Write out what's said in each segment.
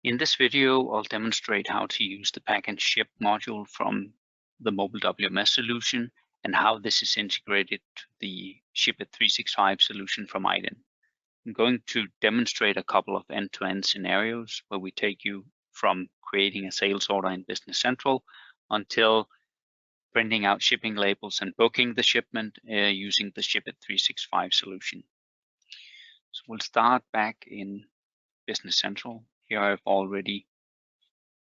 In this video, I'll demonstrate how to use the pack and ship module from the mobile WMS solution and how this is integrated to the Shipit 365 solution from iDEN. I'm going to demonstrate a couple of end-to-end scenarios where we take you from creating a sales order in Business Central until printing out shipping labels and booking the shipment using the Shipit 365 solution. So we'll start back in Business Central. Here I've already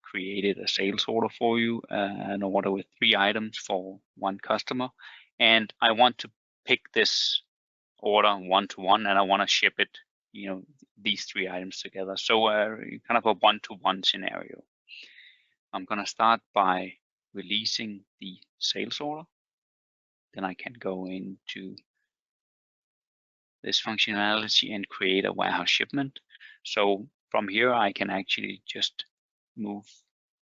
created a sales order for you, an order with 3 items for 1 customer. And I want to pick this order one-to-one and I want to ship it, these 3 items together. So kind of a one-to-one scenario. I'm going to start by releasing the sales order. Then I can go into this functionality and create a warehouse shipment. So from here, I can actually just move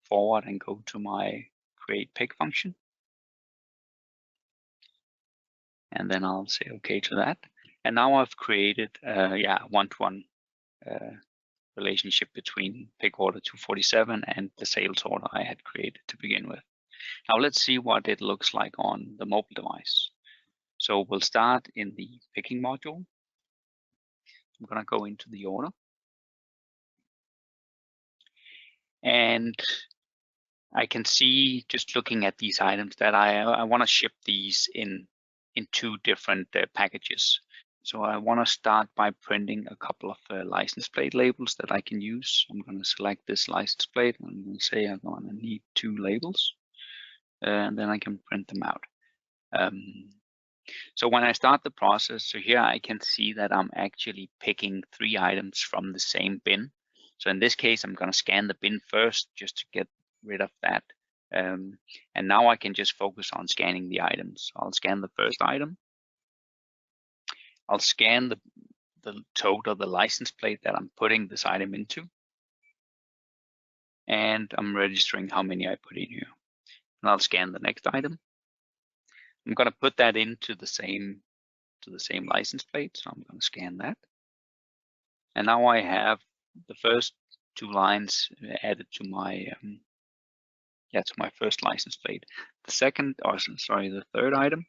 forward and go to my create pick function. And then I'll say okay to that. And now I've created one-to-one relationship between pick order 247 and the sales order I had created to begin with. Now let's see what it looks like on the mobile device. So we'll start in the picking module. I'm going to go into the order. And I can see, just looking at these items, that I want to ship these in 2 different packages. So I want to start by printing a couple of license plate labels that I can use. I'm going to select this license plate. I'm going to say I'm going to need 2 labels, and then I can print them out. So when I start the process, so here I can see that I'm actually picking 3 items from the same bin. So in this case, I'm going to scan the bin first just to get rid of that. And now I can just focus on scanning the items. I'll scan the first item. I'll scan the total, the license plate that I'm putting this item into. And I'm registering how many I put in here. And I'll scan the next item. I'm going to put that into the same license plate. So I'm going to scan that. And now I have the first 2 lines added to my my first license plate. The third item,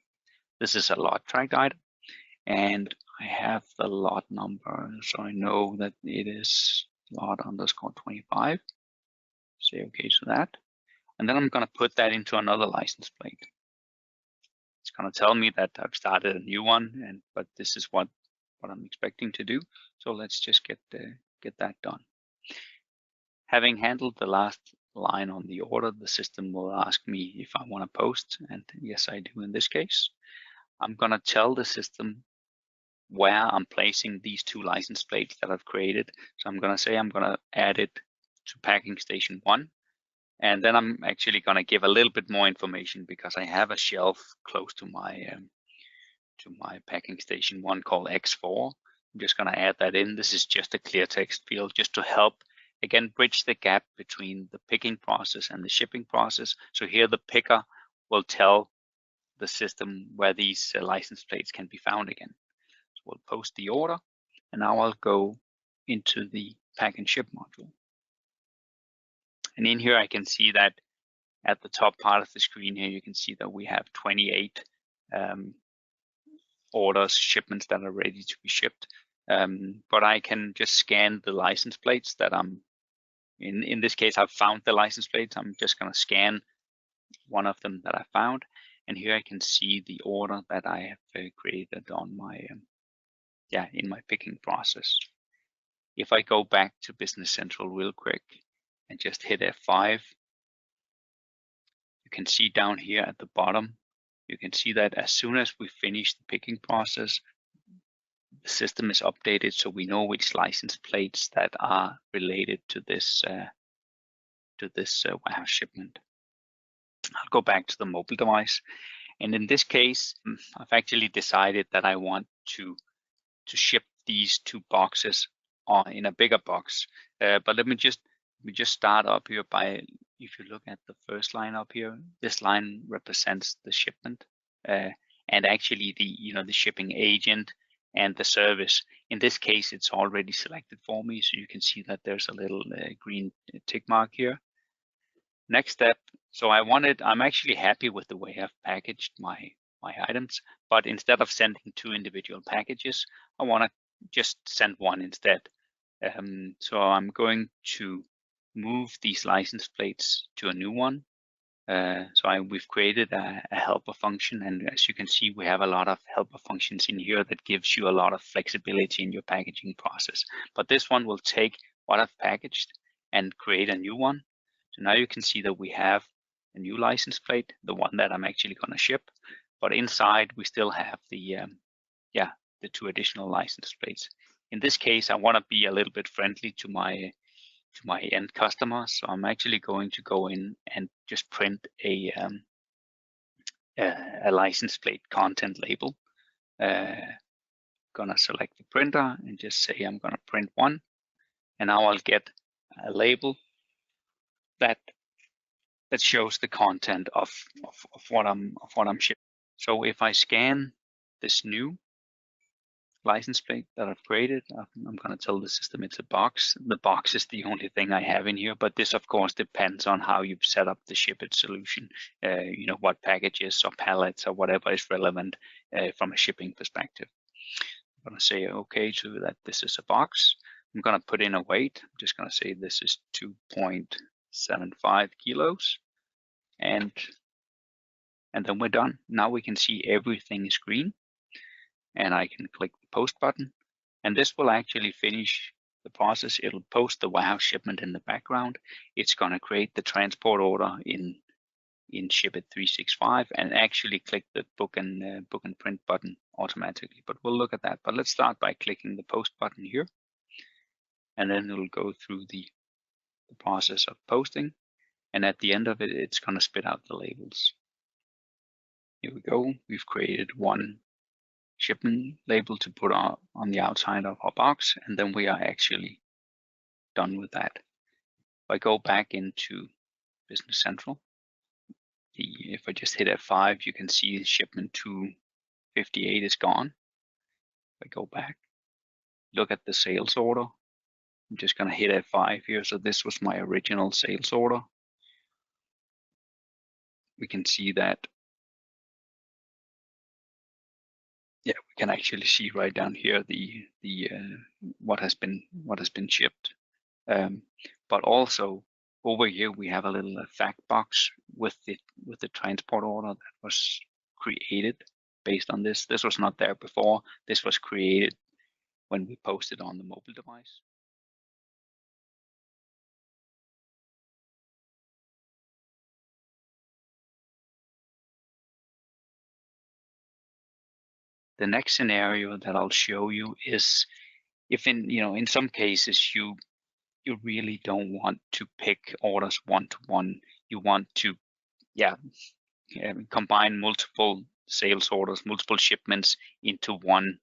this is a lot tracked item, and I have the lot number, so I know that it is lot underscore 25. Say okay to that, and then I'm going to put that into another license plate. It's going to tell me that I've started a new one, but this is what I'm expecting to do. So let's just get that done. Having handled the last line on the order, the system will ask me if I want to post, and yes, I do in this case. I'm going to tell the system where I'm placing these 2 license plates that I've created. So I'm going to say I'm going to add it to packing station 1, and then I'm actually going to give a little bit more information because I have a shelf close to my packing station 1 called X4. I'm just going to add that in. This is just a clear text field just to help, again, bridge the gap between the picking process and the shipping process. So here the picker will tell the system where these license plates can be found again. So we'll post the order, and now I'll go into the pack and ship module. And in here I can see that at the top part of the screen here, you can see that we have 28 orders, shipments that are ready to be shipped. But I can just scan the license plates that I'm in this case, I've found the license plates. I'm just going to scan one of them that I found, and here I can see the order that I have created on my in my picking process. If I go back to Business Central real quick and just hit F5, you can see down here at the bottom, you can see that as soon as we finish the picking process, the system is updated, so we know which license plates that are related to this warehouse shipment. I'll go back to the mobile device, and in this case, I've actually decided that I want to ship these 2 boxes in a bigger box. But let me just start up here by, if you look at the first line up here, this line represents the shipment, and actually the shipping agent and the service. In this case, it's already selected for me, so you can see that there's a little green tick mark here. Next step, so I'm actually happy with the way I've packaged my items, but instead of sending 2 individual packages, I want to just send one instead. So I'm going to move these license plates to a new one. We've created a helper function, and as you can see, we have a lot of helper functions in here that gives you a lot of flexibility in your packaging process. But this one will take what I've packaged and create a new one. So now you can see that we have a new license plate, the one that I'm actually going to ship. But inside, we still have the 2 additional license plates. In this case, I want to be a little bit friendly to my end customer, so I'm actually going to go in and just print a license plate content label. Gonna select the printer and just say I'm gonna print one, and now I'll get a label that shows the content of what I'm shipping. So if I scan this new license plate that I've created, I'm going to tell the system it's a box. The box is the only thing I have in here, but this of course depends on how you've set up the ship it solution, what packages or pallets or whatever is relevant from a shipping perspective. I'm going to say okay to that this is a box. I'm going to put in a weight. I'm just going to say this is 2.75 kilos, and then we're done. Now we can see everything is green, and I can click the post button, and this will actually finish the process. It'll post the warehouse shipment in the background. It's going to create the transport order in Shipit 365 and actually click the book and print button automatically. But we'll look at that. But let's start by clicking the post button here, and then it'll go through the process of posting. And at the end of it, it's going to spit out the labels. Here we go. We've created one shipment label to put on the outside of our box, and then we are actually done with that. If I go back into Business Central, if I just hit F5, you can see shipment 258 is gone. If I go back, look at the sales order. I'm just going to hit F5 here. So this was my original sales order. We can see that. Yeah, we can actually see right down here the what has been shipped. But also over here we have a little fact box with the transport order that was created based on this. This was not there before. This was created when we posted on the mobile device. The next scenario that I'll show you is if in some cases you really don't want to pick orders one-to-one. You want to combine multiple sales orders, multiple shipments into one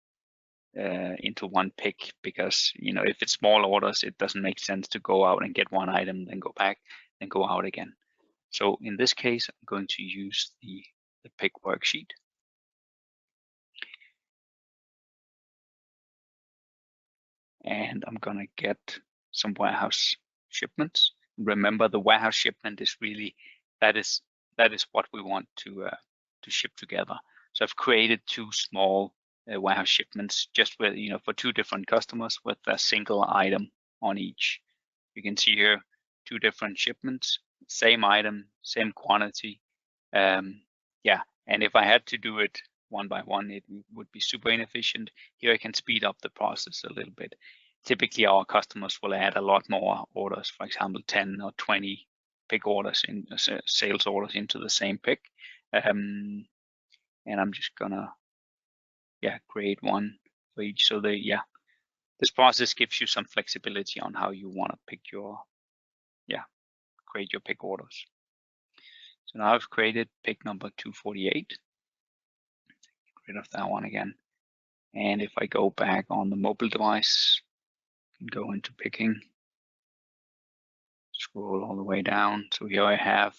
pick, because if it's small orders, it doesn't make sense to go out and get one item, then go back, then go out again. So in this case, I'm going to use the pick worksheet. And I'm gonna get some warehouse shipments. Remember, the warehouse shipment is really that is what we want to ship together. So I've created 2 small warehouse shipments just with for 2 different customers with a single item on each. You can see here 2 different shipments, same item, same quantity. And if I had to do it one by one, it would be super inefficient. Here I can speed up the process a little bit. Typically, our customers will add a lot more orders, for example, 10 or 20 pick orders in sales orders into the same pick. And I'm just gonna create one for each. So this process gives you some flexibility on how you want to pick create your pick orders. So now I've created pick number 248. Get rid of that one again. And if I go back on the mobile device, go into picking, scroll all the way down. So here I have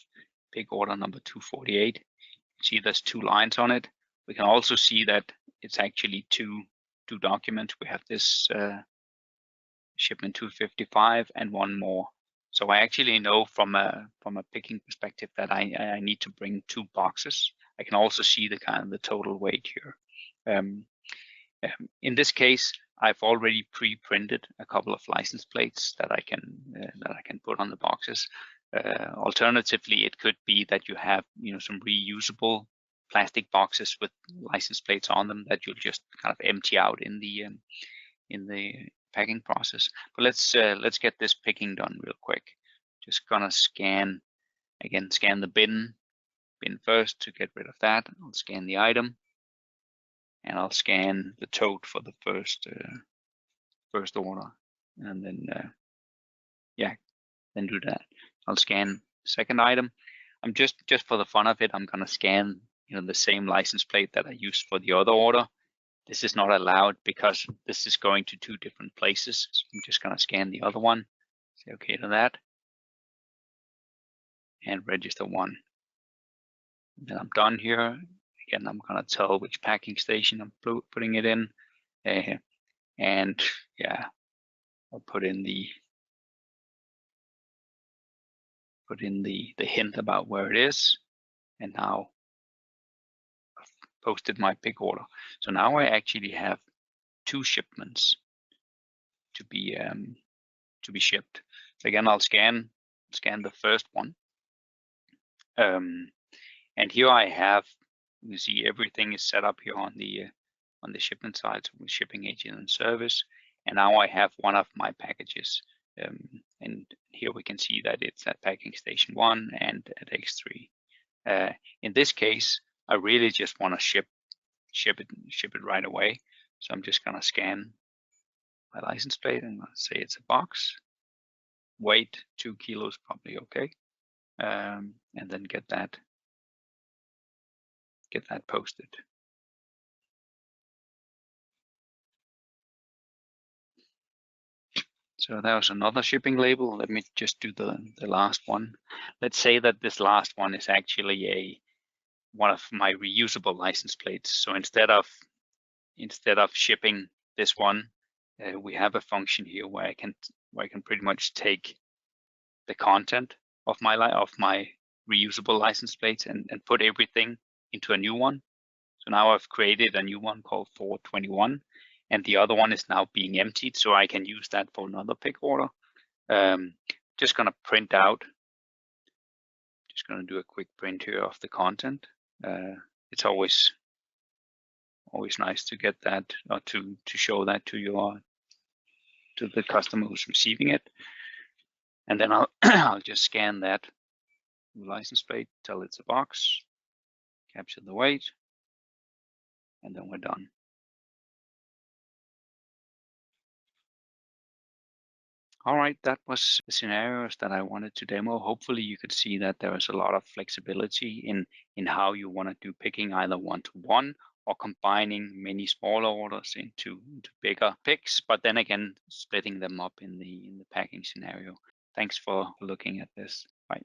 pick order number 248. See there's 2 lines on it. We can also see that it's actually two two documents. We have this shipment 255 and one more. So I actually know from a picking perspective that I need to bring two boxes. I can also see the the total weight here. In this case, I've already pre-printed a couple of license plates that I can put on the boxes. Alternatively, it could be that you have some reusable plastic boxes with license plates on them that you'll just kind of empty out in the packing process. But let's get this picking done real quick. Just gonna scan the bin first to get rid of that. I'll scan the item, and I'll scan the tote for the first order, and then then do that. I'll scan the second item. I'm just for the fun of it, I'm gonna scan the same license plate that I used for the other order. This is not allowed because this is going to two different places. So I'm just gonna scan the other one, say okay to that, and register one. Then I'm done here. Again, I'm gonna tell which packing station I'm putting it in, and yeah, I'll put in the hint about where it is, and now I've posted my pick order. So now I actually have two shipments to be shipped. So again, I'll scan the first one, and here I have, you see everything is set up here on the shipment side, so with shipping agent and service. And now I have one of my packages, and here we can see that it's at packing station 1 and at X3. In this case, I really just want to ship it right away. So I'm just gonna scan my license plate and say it's a box. Weight 2 kilos, probably okay, and then get that posted. So that was another shipping label. Let me just do the last one. Let's say that this last one is actually one of my reusable license plates. So instead of shipping this one, we have a function here where I can pretty much take the content of my reusable license plates and put everything into a new one. So now I've created a new one called 421, and the other one is now being emptied, so I can use that for another pick order. Just gonna print out. Just gonna do a quick print here of the content. It's always nice to get that, or to show that to the customer who's receiving it. And then I'll just scan that license plate, tell it's a box, capture the weight, and then we're done. All right, that was the scenarios that I wanted to demo. Hopefully you could see that there is a lot of flexibility in how you want to do picking, either one-to-one or combining many smaller orders into bigger picks, but then again, splitting them up in the packing scenario. Thanks for looking at this. Bye.